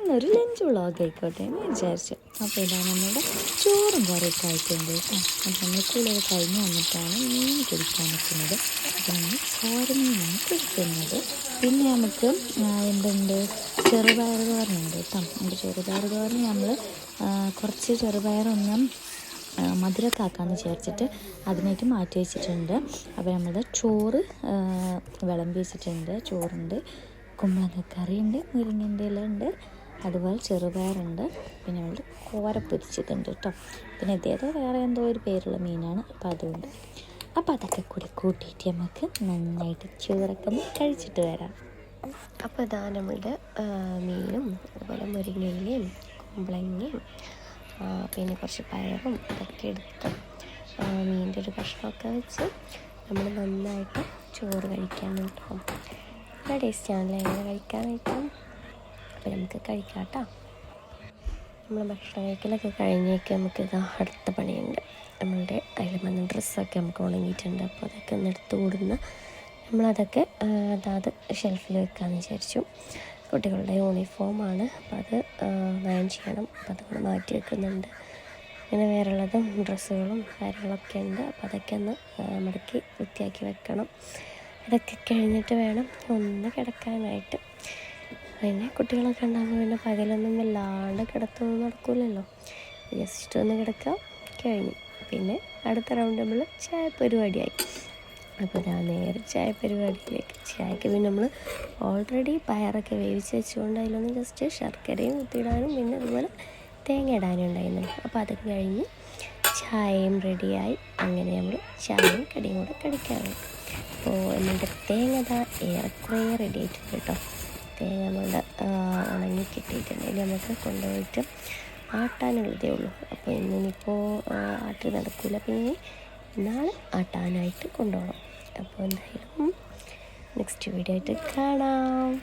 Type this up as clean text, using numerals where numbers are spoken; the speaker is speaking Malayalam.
ഇന്നൊരു ലഞ്ച് വ്ളോഗ് ആയിക്കോട്ടെ എന്ന് വിചാരിച്ചു. അപ്പോൾ ഇതാ നമ്മുടെ ചോറും കറിയൊക്കെ ആയിട്ടുണ്ട് കേട്ടോ. അപ്പോൾ നമ്മൾ കുളിയൊക്കെ കഴിഞ്ഞ് വന്നിട്ടാണ് മീൻ കുടിക്കാൻ നിൽക്കുന്നത്. അപ്പോൾ നമ്മൾ കോരമീനാണ് കുടിക്കുന്നത്. പിന്നെ നമുക്ക് എന്തുണ്ട്, ചെറുപയർ തോരനുണ്ട് കേട്ടോ. നമ്മുടെ ചെറുപയർ തോരൻ നമ്മൾ കുറച്ച് ചെറുപയറൊന്നും മധുരക്കാക്കാന്ന് വിചാരിച്ചിട്ട് അതിനേക്ക് മാറ്റി വെച്ചിട്ടുണ്ട്. അപ്പോൾ നമ്മൾ ചോറ് വിളമ്പി വെച്ചിട്ടുണ്ട്. ചോറുണ്ട്, കുമ്പളങ്ങ കറിയുണ്ട്, മുരിങ്ങൻ്റെ ഇല ഉണ്ട്, അതുപോലെ ചെറുപയറുണ്ട്, പിന്നെ നമ്മൾ കോര പൊരിച്ചതുണ്ട് കേട്ടോ. പിന്നെ ഇതേതോ വേറെ എന്തോ ഒരു പേരുള്ള മീനാണ്, അപ്പോൾ അതുകൊണ്ട്. അപ്പോൾ അതൊക്കെ കൂടി കൂട്ടിയിട്ട് നമുക്ക് നന്നായിട്ട് ചോറൊക്കെ ഒന്ന് കഴിച്ചിട്ട് വരാം. അപ്പോൾ ഇതാ നമ്മളുടെ മീനും അതുപോലെ മുരിങ്ങയിലയും കുമ്പളങ്ങയും പിന്നെ കുറച്ച് പയറും ഇതൊക്കെ എടുത്ത് മീനിൻ്റെ ഒരു കഷ്ണമൊക്കെ വെച്ച് നമ്മൾ നന്നായിട്ട് ചോറ് കഴിക്കാൻ കേട്ടോ. നല്ല ടേസ്റ്റാണല്ലേ എങ്ങനെ കഴിക്കാനായിട്ടും. അപ്പോൾ നമുക്ക് കഴിക്കാം കേട്ടോ. നമ്മൾ ഭക്ഷണം കഴിക്കലൊക്കെ കഴിഞ്ഞേക്ക് നമുക്ക് ഇതാ അടുത്ത പണിയുണ്ട്. നമ്മളുടെ അതിൽ വന്ന ഡ്രസ്സൊക്കെ നമുക്ക് ഉണങ്ങിയിട്ടുണ്ട്. അപ്പോൾ അതൊക്കെ ഒന്ന് എടുത്ത് കൂടുന്ന നമ്മളതൊക്കെ അതാത് ഷെൽഫിൽ വെക്കാമെന്ന് വിചാരിച്ചു. കുട്ടികളുടെ യൂണിഫോമാണ്, അപ്പോൾ അത് അയൺ ചെയ്യണം. അപ്പോൾ അതുകൊണ്ട് മാറ്റി വെക്കുന്നുണ്ട്. പിന്നെ വേറെയുള്ളതും ഡ്രസ്സുകളും കാര്യങ്ങളൊക്കെ ഉണ്ട്. അപ്പോൾ അതൊക്കെ ഒന്ന് മടക്കി വൃത്തിയാക്കി വെക്കണം. ഇതൊക്കെ കഴിഞ്ഞിട്ട് വേണം ഒന്ന് കിടക്കാനായിട്ട്. പിന്നെ കുട്ടികളൊക്കെ ഉണ്ടാകുമ്പോൾ പിന്നെ പകലൊന്നും വല്ലാണ്ട് കിടത്തൊന്നും നടക്കില്ലല്ലോ. ജസ്റ്റ് ഒന്ന് കിടക്കാം, കഴിഞ്ഞു. പിന്നെ അടുത്ത റൗണ്ട് നമ്മൾ ചായ പരിപാടിയായി. അപ്പോൾ ഞാൻ നേരെ ചായ പരിപാടിയിലേക്ക്. ചായക്ക് പിന്നെ നമ്മൾ ഓൾറെഡി പയറൊക്കെ വേവിച്ച് വെച്ചുകൊണ്ട് അതിലൊന്ന് ജസ്റ്റ് ശർക്കരയും കുത്തിയിടാനും പിന്നെ അതുപോലെ തേങ്ങ ഇടാനും ഉണ്ടായിരുന്നു. അപ്പോൾ അതൊക്കെ കഴിഞ്ഞ് ചായയും റെഡിയായി. അങ്ങനെ നമ്മൾ ചായയും കടിയും കൂടെ കഴിക്കാറുണ്ട്. അപ്പോൾ നമ്മളുടെ തേങ്ങ ഏറെക്കുറെ റെഡി ആയിട്ടുണ്ട് കേട്ടോ. തേങ്ങ നമ്മളുടെ ഉണങ്ങി കിട്ടിയിട്ടുണ്ട്. അതിൽ നമുക്ക് കൊണ്ടുപോയിട്ട് ആട്ടാനുള്ളതേ ഉള്ളൂ. അപ്പോൾ ഇന്നിപ്പോൾ ആട്ടി നടക്കില്ല, പിന്നെ നാളെ ആട്ടാനായിട്ട് കൊണ്ടുപോകണം. അപ്പോൾ എന്തായാലും നെക്സ്റ്റ് വീഡിയോ ആയിട്ട് കാണാം.